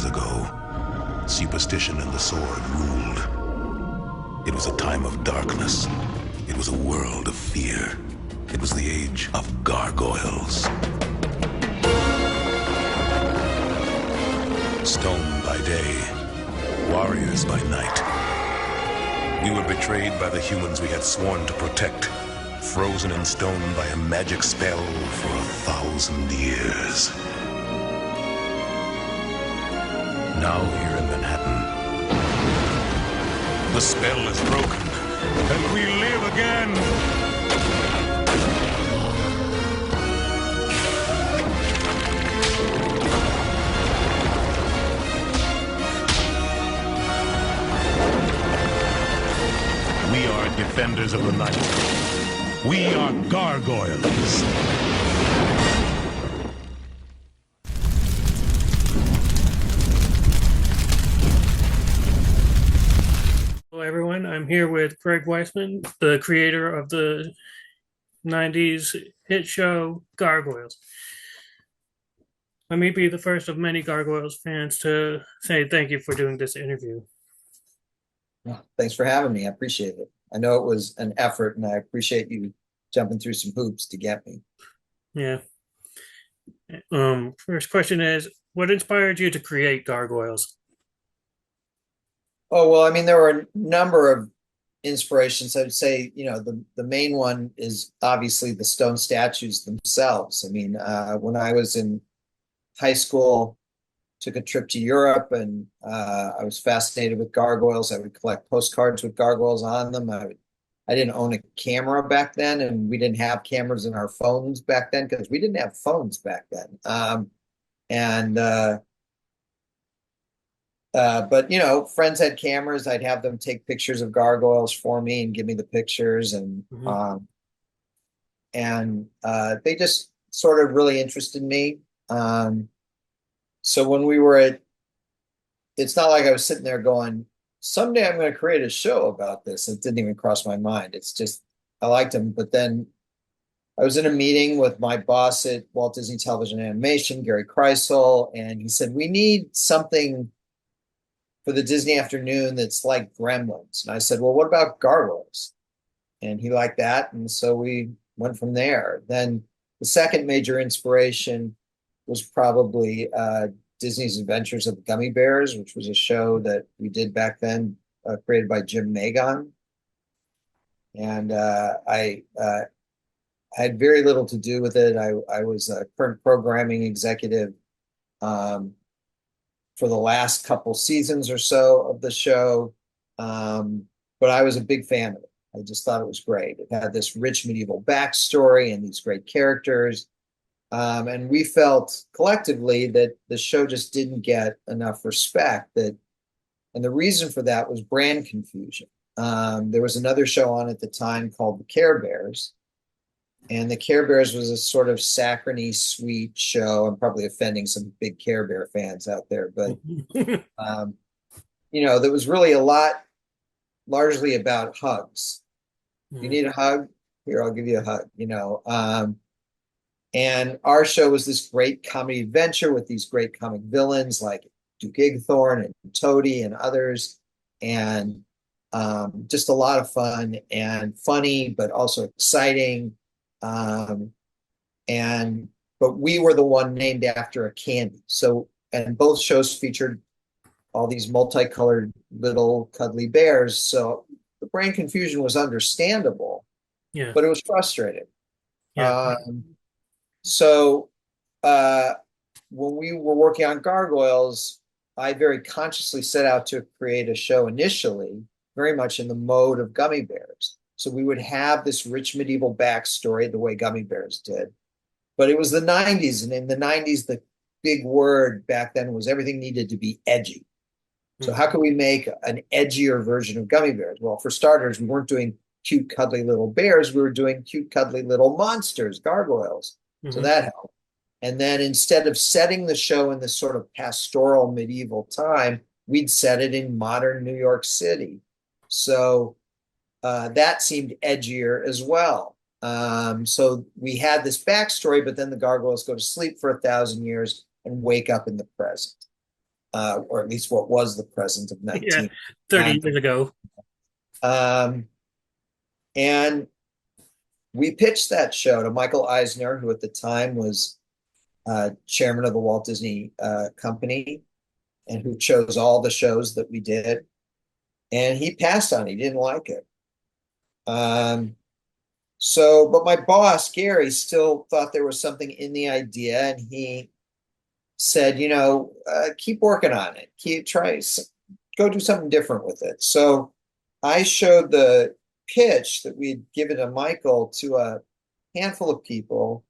years ago, superstition and the sword ruled. It was a time of darkness. It was a world of fear. It was the age of gargoyles. Stone by day, warriors by night. We were betrayed by the humans we had sworn to protect, frozen in stone by a magic spell for 1,000 years. Now here in Manhattan, the spell is broken, and we live again! We are defenders of the night. We are gargoyles. Hello, everyone. I'm here with Greg Weisman, the creator of the 90s hit show Gargoyles. Let me be the first of many Gargoyles fans to say thank you for doing this interview. Well, thanks for having me. I appreciate it. I know it was an effort, and I appreciate you jumping through some hoops to get me. Yeah. First question is, what inspired you to create Gargoyles? Oh, well, I mean, there were a number of inspirations. I would say, the main one is obviously the stone statues themselves. I mean, when I was in high school, took a trip to Europe, and I was fascinated with gargoyles. I would collect postcards with gargoyles on them. I didn't own a camera back then, and we didn't have cameras in our phones back then because we didn't have phones back then. But friends had cameras. I'd have them take pictures of gargoyles for me and give me the pictures, and they just sort of really interested me. So when we were it's not like I was sitting there going, someday I'm going to create a show about this. It didn't even cross my mind. It's just, I liked them. But then I was in a meeting with my boss at Walt Disney Television Animation, Gary Kreisel, and he said, we need something for the Disney afternoon that's like Gremlins. And I said, well, what about gargoyles? And he liked that. And so we went from there. Then the second major inspiration was probably Disney's Adventures of the Gummy Bears, which was a show that we did back then, created by Jim Magon. And I had very little to do with it. I was a current programming executive for the last couple seasons or so of the show, but I was a big fan of it. I just thought it was great. It had this rich medieval backstory and these great characters. And we felt collectively that the show just didn't get enough respect. And the reason for that was brand confusion. There was another show on at the time called The Care Bears. And The Care Bears was a sort of saccharine, sweet show. I'm probably offending some big Care Bear fans out there. But, there was really largely about hugs. You need a hug? Here, I'll give you a hug, And our show was this great comedy adventure with these great comic villains like Duke Igthorn and Toady and others. And just a lot of fun and funny, but also exciting. But we were the one named after a candy. And both shows featured all these multicolored little cuddly bears. So the brain confusion was understandable, but it was frustrating. Yeah. So when we were working on Gargoyles, I very consciously set out to create a show initially, very much in the mode of Gummy Bears. So we would have this rich medieval backstory the way Gummy Bears did. But it was the 90s, and in the 90s, the big word back then was everything needed to be edgy. So how can we make an edgier version of Gummy Bears? Well, for starters, we weren't doing cute, cuddly little bears. We were doing cute, cuddly little monsters, gargoyles. So that helped. And then instead of setting the show in this sort of pastoral medieval time, we'd set it in modern New York City. So that seemed edgier as well. So we had this backstory, but then the gargoyles go to sleep for 1,000 years and wake up in the present. or at least what was the present of Yeah, 19. 30 years ago. Um, and we pitched that show to Michael Eisner, who at the time was chairman of the Walt Disney Company, and who chose all the shows that we did. And he passed on it. He didn't like it. But my boss, Gary, still thought there was something in the idea, and he said, keep working on it. Go do something different with it. So I showed the pitch that we'd given to Michael to a handful of people,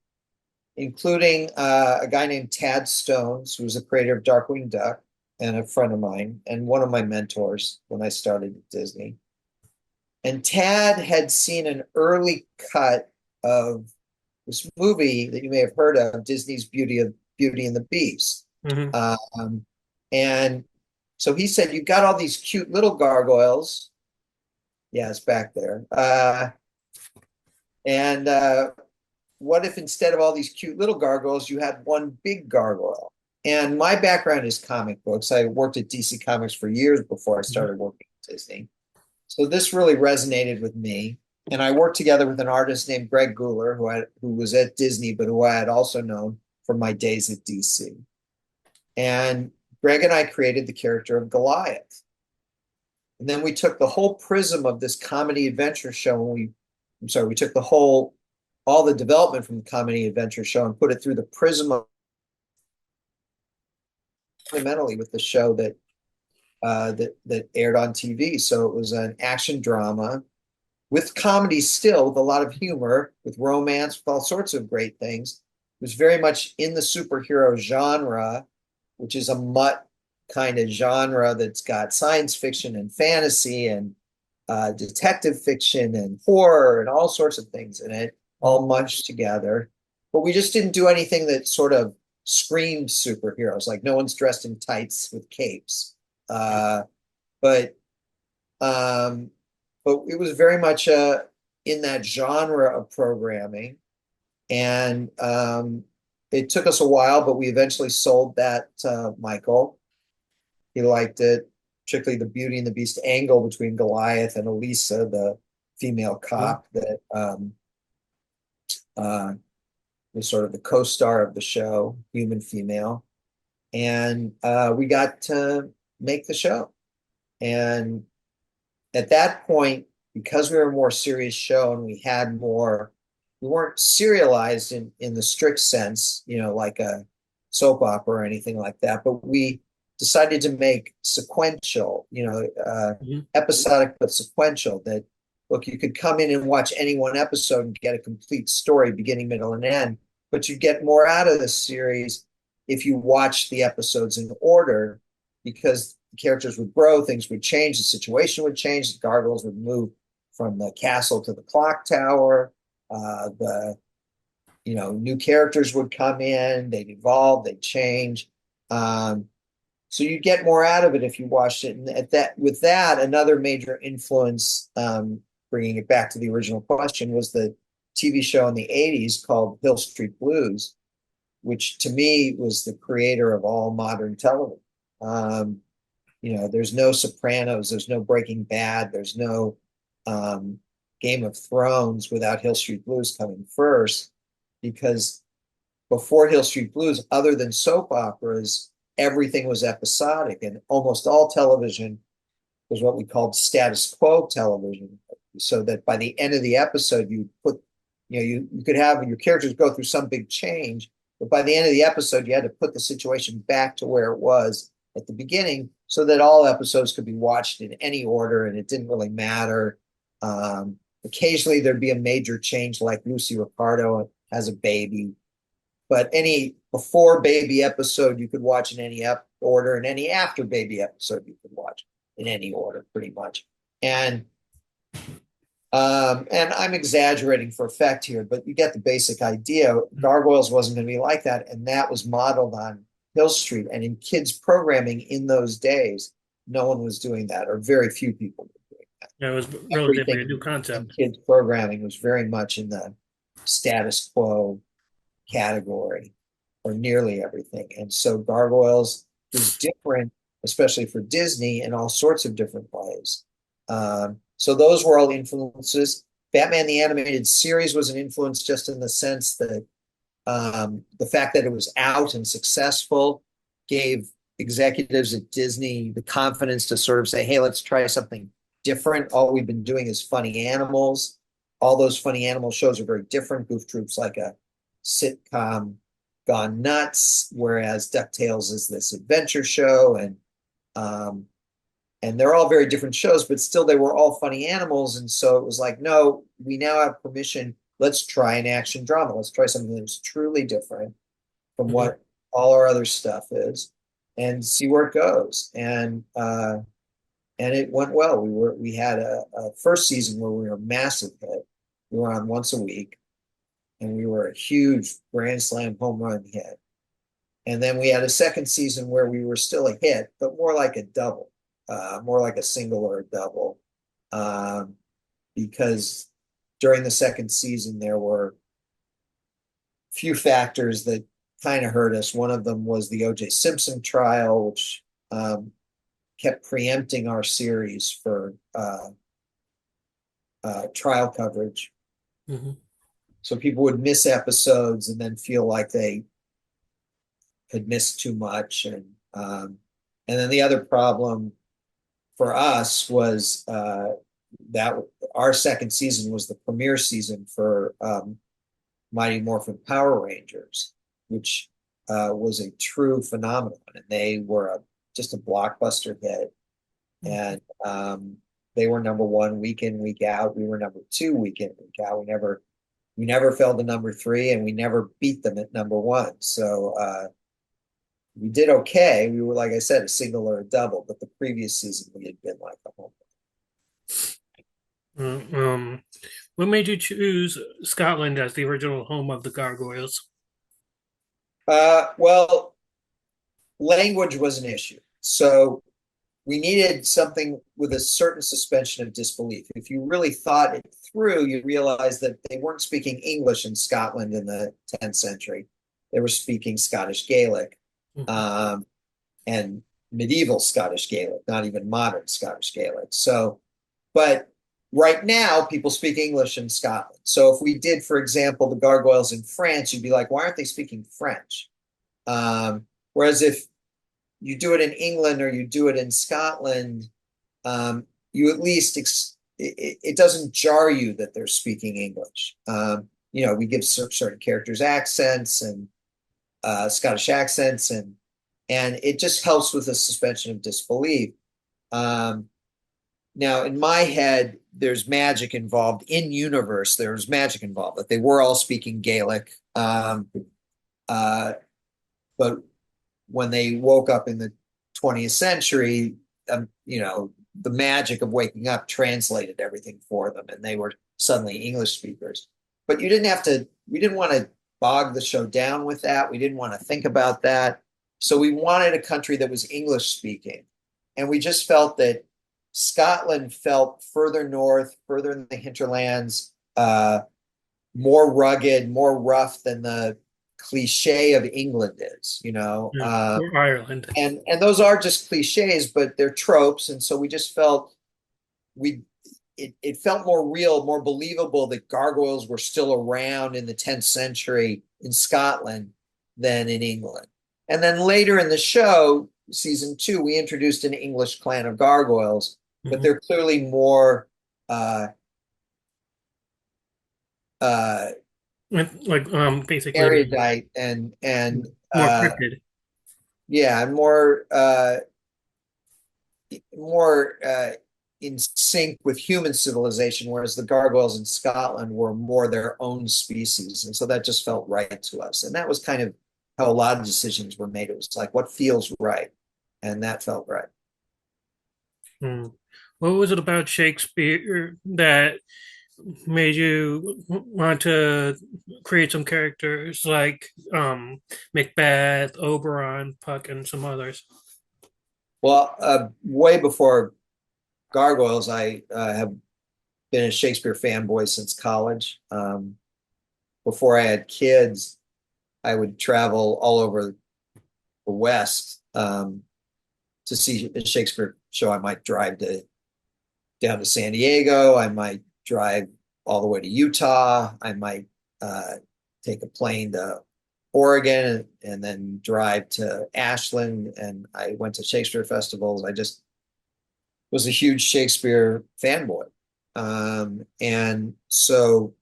including a guy named Tad Stones, who was the creator of Darkwing Duck and a friend of mine and one of my mentors when I started at Disney. And Tad had seen an early cut of this movie that you may have heard of, Disney's Beauty and the Beast. Hmm. And so he said, "You've got all these cute little gargoyles." Yeah, it's back there. And what if instead of all these cute little gargoyles, you had one big gargoyle? And my background is comic books. I worked at DC Comics for years before I started working at Disney. So this really resonated with me. And I worked together with an artist named Greg Guler, who was at Disney, but who I had also known from my days at DC. And Greg and I created the character of Goliath. And then we took the whole prism of this comedy adventure show, and we took all the development from the comedy adventure show and put it through the prism of fundamentally with the show that aired on TV. So it was an action drama with comedy still, with a lot of humor, with romance, with all sorts of great things. It was very much in the superhero genre, which is a mutt kind of genre that's got science fiction and fantasy and detective fiction and horror and all sorts of things in it, all munched together. But we just didn't do anything that sort of screamed superheroes. Like no one's dressed in tights with capes. But it was very much in that genre of programming. And it took us a while, but we eventually sold that to Michael. He liked it, particularly the Beauty and the Beast angle between Goliath and Elisa, the female cop that was sort of the co-star of the show, human female. And we got to make the show. And at that point, because we were a more serious show and we weren't serialized in the strict sense, like a soap opera or anything like that, but we decided to make sequential, episodic but sequential, that look, you could come in and watch any one episode and get a complete story, beginning, middle, and end, but you get more out of the series if you watch the episodes in order, because the characters would grow, things would change, the situation would change, the gargoyles would move from the castle to the clock tower, new characters would come in, they'd evolve, they'd change. So you get more out of it if you watched it. And with that, another major influence, bringing it back to the original question, was the TV show in the 80s called Hill Street Blues, which to me was the creator of all modern television. There's no Sopranos, there's no Breaking Bad, there's no Game of Thrones without Hill Street Blues coming first, because before Hill Street Blues, other than soap operas, everything was episodic, and almost all television was what we called status quo television. So that by the end of the episode, you could have your characters go through some big change, but by the end of the episode, you had to put the situation back to where it was at the beginning, so that all episodes could be watched in any order, and it didn't really matter. Occasionally, there'd be a major change, like Lucy Ricardo has a baby, but any before baby episode you could watch in any order, and any after baby episode you could watch in any order, pretty much. And I'm exaggerating for effect here, but you get the basic idea. Gargoyles wasn't going to be like that, and that was modeled on Hill Street. And in kids programming in those days, no one was doing that, or very few people were doing that. Yeah, it was relatively a new concept. In kids programming was very much in the status quo category, or nearly everything. And so Gargoyles was different, especially for Disney, in all sorts of different ways. So those were all influences. Batman the Animated Series was an influence just in the sense that the fact that it was out and successful gave executives at Disney the confidence to sort of say, hey, let's try something different. All we've been doing is funny animals. All those funny animal shows are very different. Goof Troop's like a sitcom gone nuts, whereas DuckTales is this adventure show, and they're all very different shows, but still they were all funny animals. And so it was like, no, we now have permission. Let's try an action drama. Let's try something that's truly different from what all our other stuff is, and see where it goes. And it went well. We had a first season where we were a massive hit. We were on once a week, and we were a huge Grand Slam home run hit. And then we had a second season where we were still a hit, but more like a double, more like a single or a double, because during the second season there were a few factors that kind of hurt us. One of them was the O.J. Simpson trial, which kept preempting our series for trial coverage. So people would miss episodes and then feel like they had missed too much. And then the other problem for us was that our second season was the premiere season for Mighty Morphin Power Rangers, which was a true phenomenon. And they were just a blockbuster hit. And they were number one week in, week out. We were number two week in, week out. We never fell to number three, and we never beat them at number one. So we did okay. We were, like I said, a single or a double, but the previous season we had been like a home run. What made you choose Scotland as the original home of the Gargoyles? Well, language was an issue. So we needed something with a certain suspension of disbelief. If you really thought it through, you realize that they weren't speaking English in Scotland in the 10th century. They were speaking Scottish Gaelic, and medieval Scottish Gaelic, not even modern Scottish Gaelic. So, but right now, people speak English in Scotland. So if we did, for example, the Gargoyles in France, you'd be like, why aren't they speaking French? Whereas if you do it in England or you do it in Scotland, you at least it doesn't jar you that they're speaking English. We give certain characters accents and Scottish accents, and it just helps with the suspension of disbelief. Now, in my head, there's magic involved. In universe, there's magic involved. That they were all speaking Gaelic, but when they woke up in the 20th century, the magic of waking up translated everything for them, and they were suddenly English speakers. But we didn't want to bog the show down with that. We didn't want to think about that. So we wanted a country that was English speaking. And we just felt that Scotland felt further north, further in the hinterlands, more rugged, more rough than the cliche of England is, Or Ireland. And those are just cliches, but they're tropes. And so we just felt it felt more real, more believable that gargoyles were still around in the 10th century in Scotland than in England. And then later in the show, season 2, we introduced an English clan of gargoyles, but they're clearly more basically erudite and more cryptid. Yeah, more in sync with human civilization, whereas the gargoyles in Scotland were more their own species. And so that just felt right to us. And that was kind of how a lot of decisions were made. It was like, what feels right? And that felt right. What was it about Shakespeare that made you want to create some characters like Macbeth, Oberon, Puck, and some others? Well, way before Gargoyles, I have been a Shakespeare fanboy since college. Before I had kids, I would travel all over the West to see a Shakespeare show, I might drive down to San Diego. I might drive all the way to Utah. I might take a plane to Oregon and then drive to Ashland. And I went to Shakespeare festivals. I just was a huge Shakespeare fanboy. And so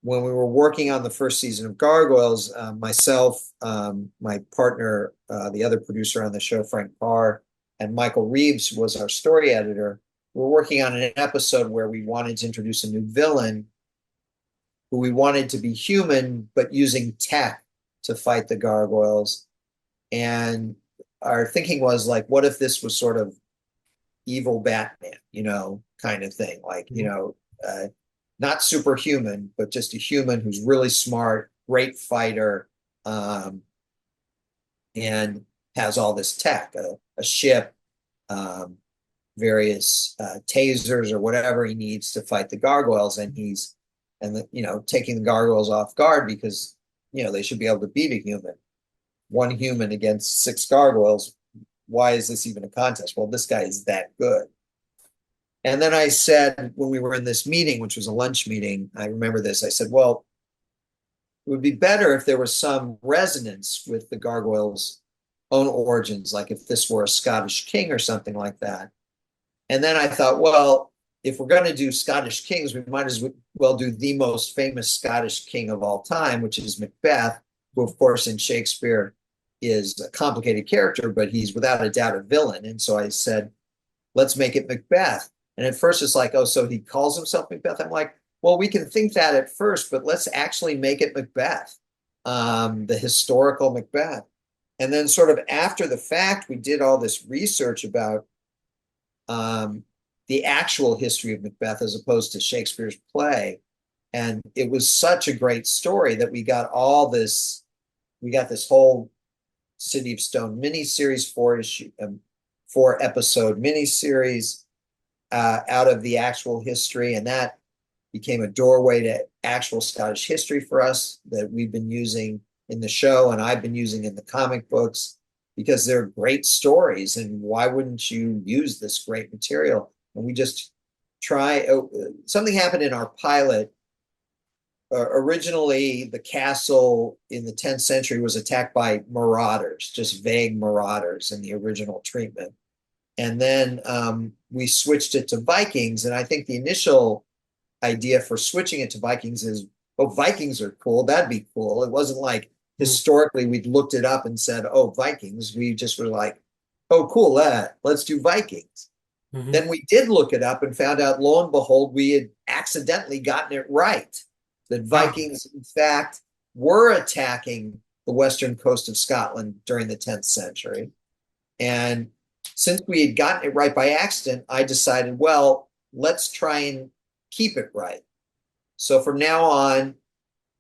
when we were working on the first season of Gargoyles, myself, my partner, the other producer on the show, Frank Parr, and Michael Reeves was our story editor. We were working on an episode where we wanted to introduce a new villain who we wanted to be human, but using tech to fight the Gargoyles. And our thinking was like, what if this was sort of evil Batman, kind of thing, like, not superhuman, but just a human who's really smart, great fighter, and has all this tech, a ship, various tasers or whatever he needs to fight the Gargoyles, and taking the Gargoyles off guard because they should be able to beat a human. One human against 6 Gargoyles. Why is this even a contest? Well, this guy is that good. And then I said, when we were in this meeting, which was a lunch meeting, I remember this, I said, well, it would be better if there was some resonance with the Gargoyles' own origins, like if this were a Scottish king or something like that. And then I thought, well, if we're going to do Scottish kings, we might as well do the most famous Scottish king of all time, which is Macbeth, who, of course, in Shakespeare is a complicated character, but he's without a doubt a villain. And so I said, let's make it Macbeth. And at first it's like, oh, so he calls himself Macbeth. I'm like, well, we can think that at first, but let's actually make it Macbeth, the historical Macbeth. And then sort of after the fact, we did all this research about the actual history of Macbeth as opposed to Shakespeare's play. And it was such a great story that we got this whole City of Stone miniseries, 4-episode miniseries out of the actual history. And that became a doorway to actual Scottish history for us that we've been using in the show and I've been using in the comic books because they're great stories. And why wouldn't you use this great material? And we just something happened in our pilot. Originally, the castle in the 10th century was attacked by marauders, just vague marauders in the original treatment. And then we switched it to Vikings. And I think the initial idea for switching it to Vikings is, oh, Vikings are cool. That'd be cool. It wasn't like historically we'd looked it up and said, oh, Vikings. We just were like, oh, cool, let's do Vikings. Mm-hmm. Then we did look it up and found out, lo and behold, we had accidentally gotten it right. That Vikings, in fact, were attacking the western coast of Scotland during the 10th century. And since we had gotten it right by accident, I decided, well, let's try and keep it right. So from now on,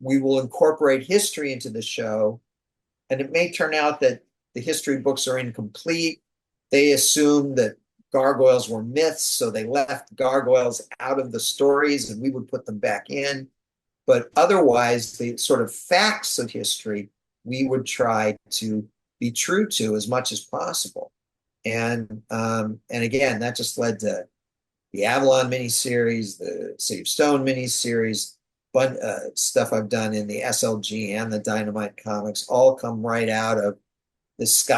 we will incorporate history into the show. And it may turn out that the history books are incomplete. They assume that gargoyles were myths, so they left gargoyles out of the stories and we would put them back in. But otherwise, the sort of facts of history, we would try to be true to as much as possible. And again, that just led to the Avalon miniseries, the City of Stone miniseries, stuff I've done in the SLG and the Dynamite comics, all come right out of this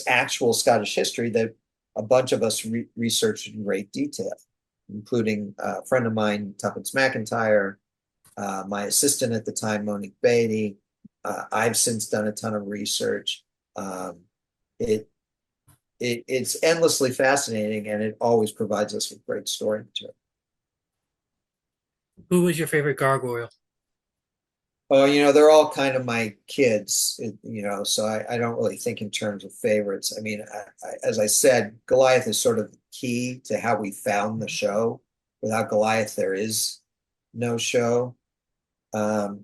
actual Scottish history that a bunch of us researched in great detail, including a friend of mine, Tuppence McIntyre, my assistant at the time, Monique Beatty. I've since done a ton of research. It's endlessly fascinating, and it always provides us with great story material. Who was your favorite gargoyle? Oh, they're all kind of my kids, so I don't really think in terms of favorites. I mean, as I said, Goliath is sort of the key to how we found the show. Without Goliath, there is no show.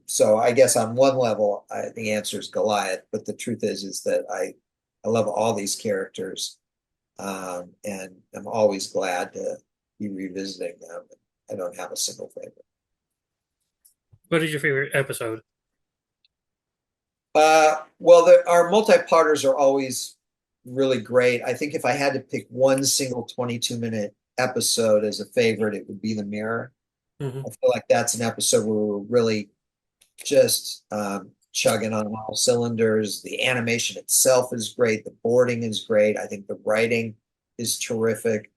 So I guess on one level, the answer is Goliath, but the truth is that I love all these characters, and I'm always glad to be revisiting them. I don't have a single favorite. What is your favorite episode? Well, our multi-parters are always really great. I think if I had to pick one single 22-minute episode as a favorite, it would be The Mirror. Hmm. I feel like that's an episode where we're really just chugging on all cylinders. The animation itself is great. The boarding is great. I think the writing is terrific.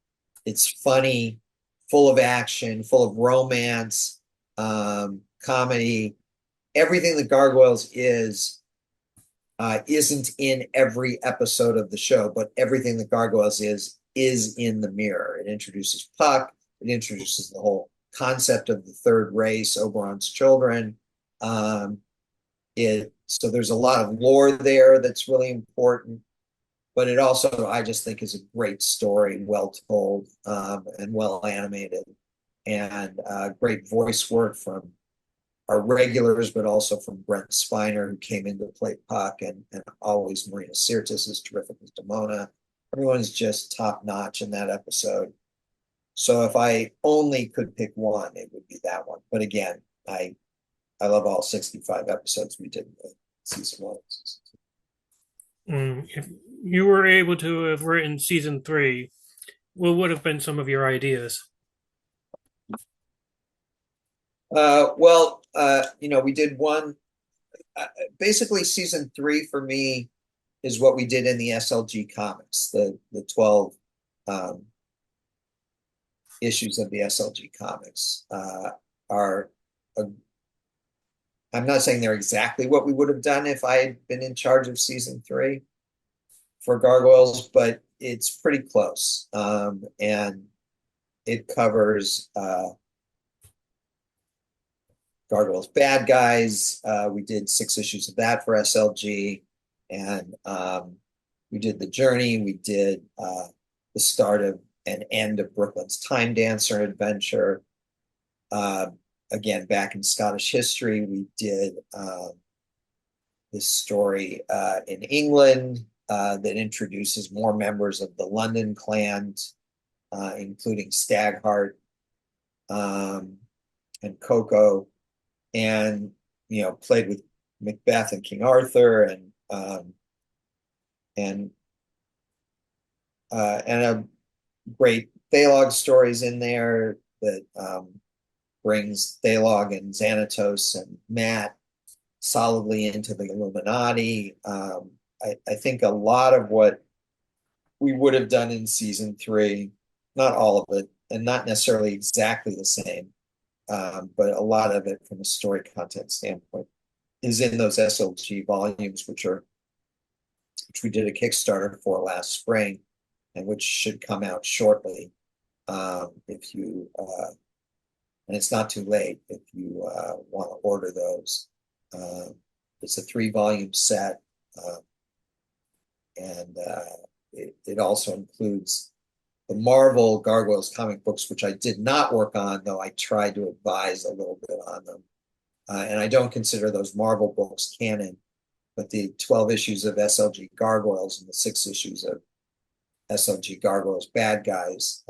It's funny, full of action, full of romance, comedy. Everything that Gargoyles isn't in every episode of the show, but everything that Gargoyles is in The Mirror. It introduces Puck. It introduces the whole concept of the third race, Oberon's children. Um, so there's a lot of lore there that's really important, but it also I just think is a great story, well told, and well animated, and great voice work from our regulars, but also from Brent Spiner, who came in to play Puck, and always Marina Sirtis is terrific as Demona. Everyone's just top notch in that episode. So if I only could pick one, it would be that one. But again, I love all 65 episodes we did in season one. If you were able to have written season three, what would have been some of your ideas? We did one. Basically, season three for me is what we did in the SLG comics, the 12 um, issues of the SLG comics are. A, I'm not saying they're exactly what we would have done if I had been in charge of season three for Gargoyles, but it's pretty close, and it covers Gargoyles Bad Guys. We did 6 issues of that for SLG, and we did The Journey. We did the start of and end of Brooklyn's Time Dancer adventure. Uh, Again, back in Scottish history, we did this story in England that introduces more members of the London clan, including Stagheart and Coco, and played with Macbeth and King Arthur, and a great Thalog stories in there that brings Thalog and Xanatos and Matt solidly into the Illuminati. I think a lot of what we would have done in season three, not all of it, and not necessarily exactly the same, but a lot of it from a story content standpoint is in those SLG volumes, which we did a Kickstarter for last spring, and which should come out shortly. If you and it's not too late if you want to order those. It's a 3-volume set, and it also includes the Marvel Gargoyles comic books, which I did not work on, though I tried to advise a little bit on them. And I don't consider those Marvel books canon, but the 12 issues of SLG Gargoyles and the 6 issues of SLG Gargoyles Bad Guys,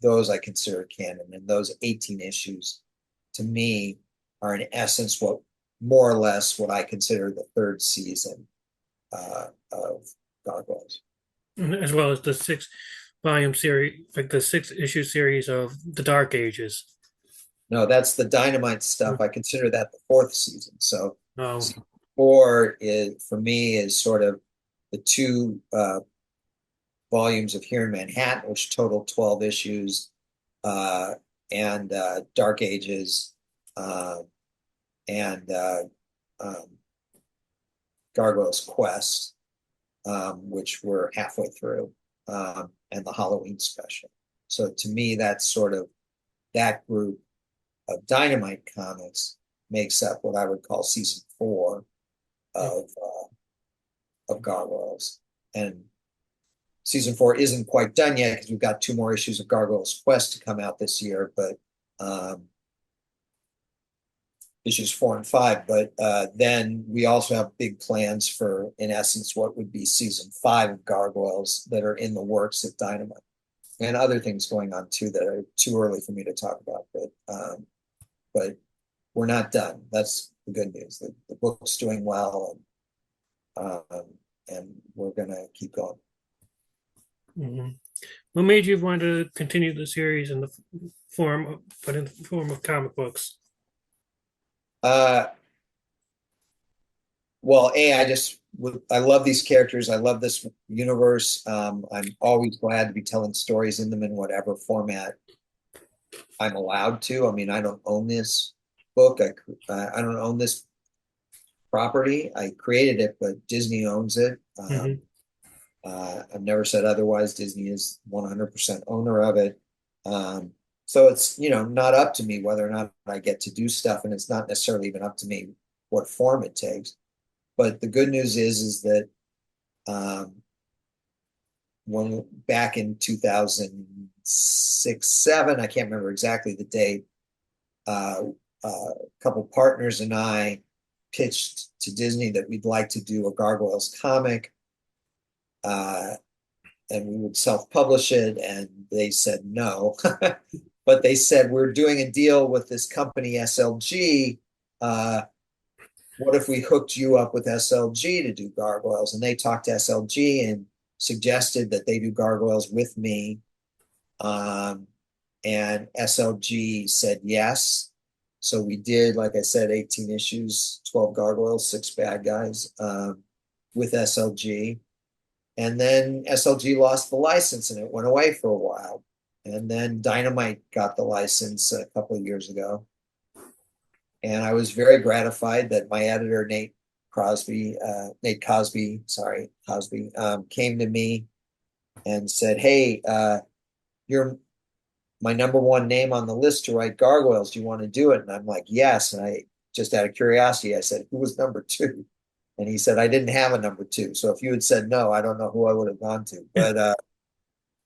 those I consider canon. And those 18 issues, to me, are in essence what more or less what I consider the third season of Gargoyles. As well as the six-volume series, like the 6-issue series of the Dark Ages. No, that's the Dynamite stuff. I consider that the fourth season. So Oh, season 4 is for me is sort of the 2 volumes of Here in Manhattan, which total 12 issues, and Dark Ages, and um, Gargoyles Quest, which we're halfway through, and the Halloween special. So to me, that's sort of that group of Dynamite comics makes up what I would call season 4 of Gargoyles. And season 4 isn't quite done yet because we've got 2 more issues of Gargoyles Quest to come out this year, but issues 4 and 5. But then we also have big plans for, in essence, what would be season 5 of Gargoyles that are in the works at Dynamite, and other things going on too that are too early for me to talk about. But we're not done. That's the good news. The book's doing well, um, and we're gonna keep going. Mhm. What made you want to continue the series in the but in the form of comic books? Uh, well, I love these characters. I love this universe. I'm always glad to be telling stories in them in whatever format I'm allowed to. I mean, I don't own this book. I don't own this property. I created it, but Disney owns it. Hmm. I've never said otherwise. Disney is 100% owner of it. Um, so it's, not up to me whether or not I get to do stuff, and it's not necessarily even up to me what form it takes. But the good news is that um, when back in 2006, 7, I can't remember exactly the date, uh, a couple partners and I pitched to Disney that we'd like to do a Gargoyles comic, and we would self-publish it, and they said no. But they said, we're doing a deal with this company, SLG. What if we hooked you up with SLG to do Gargoyles? And they talked to SLG and suggested that they do Gargoyles with me. And SLG said yes. So we did, like I said, 18 issues, 12 Gargoyles, 6 bad guys, with SLG. And then SLG lost the license and it went away for a while. And then Dynamite got the license a couple of years ago. And I was very gratified that my editor, Nate Cosby, came to me and said, "Hey, you're my number one name on the list to write Gargoyles. Do you want to do it?" And I'm like, "Yes." And I just out of curiosity, I said, "Who was number two?" And he said, "I didn't have a number two. So if you had said no, I don't know who I would have gone to." But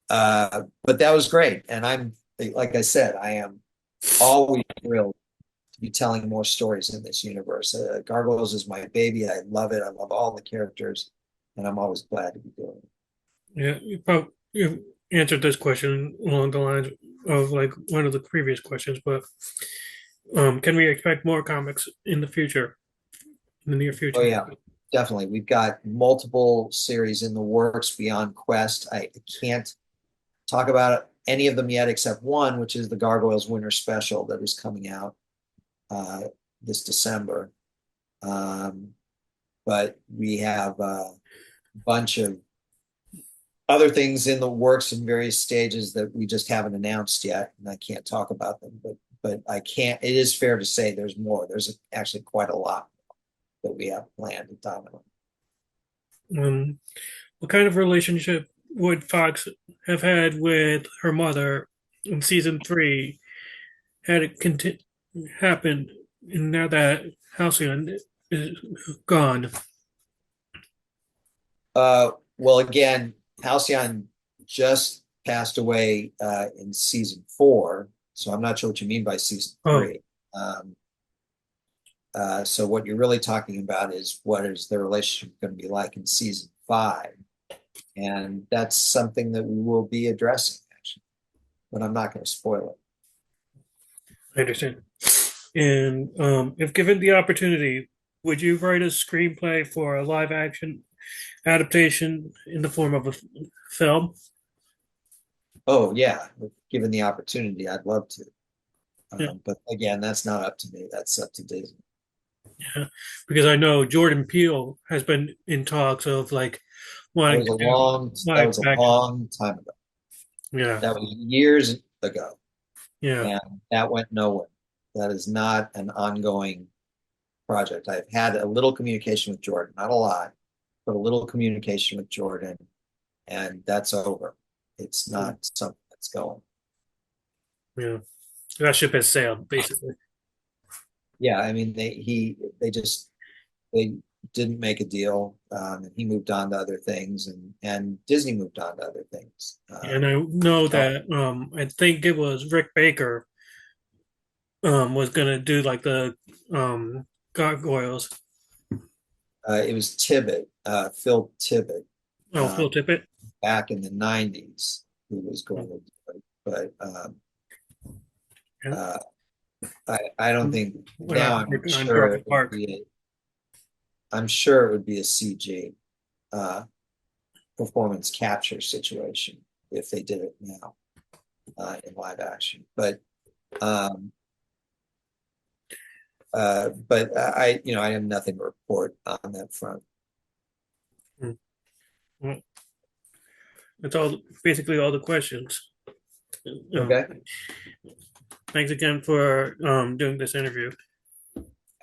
that was great. And like I said, I am always thrilled to be telling more stories in this universe. Gargoyles is my baby. I love it. I love all the characters, and I'm always glad to be doing it. Yeah, you answered this question along the lines of like one of the previous questions, but can we expect more comics in the future, in the near Oh future? yeah, definitely. We've got multiple series in the works beyond Quest. I can't talk about any of them yet except one, which is the Gargoyles Winter Special that is coming out uh, this December. Um, but we have a bunch of other things in the works in various stages that we just haven't announced yet, and I can't talk about them. But I can't. It is fair to say there's more. There's actually quite a lot that we have planned at Domino. Um, what kind of relationship would Fox have had with her mother in season three had it happened now that Halcyon is gone? Well, again, Halcyon just passed away in season 4, so I'm not sure what you mean by season Oh, 3. Um, so what you're really talking about is what is the relationship going to be like in season 5, and that's something that we will be addressing actually, but I'm not going to spoil it. I understand. And if given the opportunity, would you write a screenplay for a live action adaptation in the form of a film? Oh yeah, given the opportunity, I'd love to. Yeah, But again, that's not up to me. That's up to Disney. yeah. Because I know Jordan Peele has been in talks of like wanting to do That live was a action. long time ago. Yeah, That was years ago, yeah. and that went nowhere. That is not an ongoing project. I've had a little communication with Jordan, not a lot, but a little communication with Jordan, and that's over. It's not something that's going. Yeah, that ship has sailed, basically. Yeah, I mean they didn't make a deal, and he moved on to other things, and Disney moved on to other things. And I know So, that I think it was Rick Baker was gonna do like the gargoyles. it was Phil Tippett, Oh, um, Phil Tippett. back in the '90s, who was going to do it, but Yeah. uh, I don't think Went now. on to I'm work not on sure Jurassic it would Park. be I'm sure it would be a CG performance capture situation if they did it now in live action. But I have nothing to report on that front. Well, that's all, basically all the questions. Okay. Thanks again for doing this interview.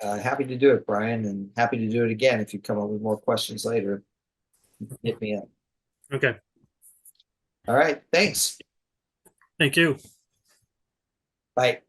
Happy to do it, Brian, and happy to do it again if you come up with more questions later. Hit me up. Okay. All right. Thanks. Thank you. Bye.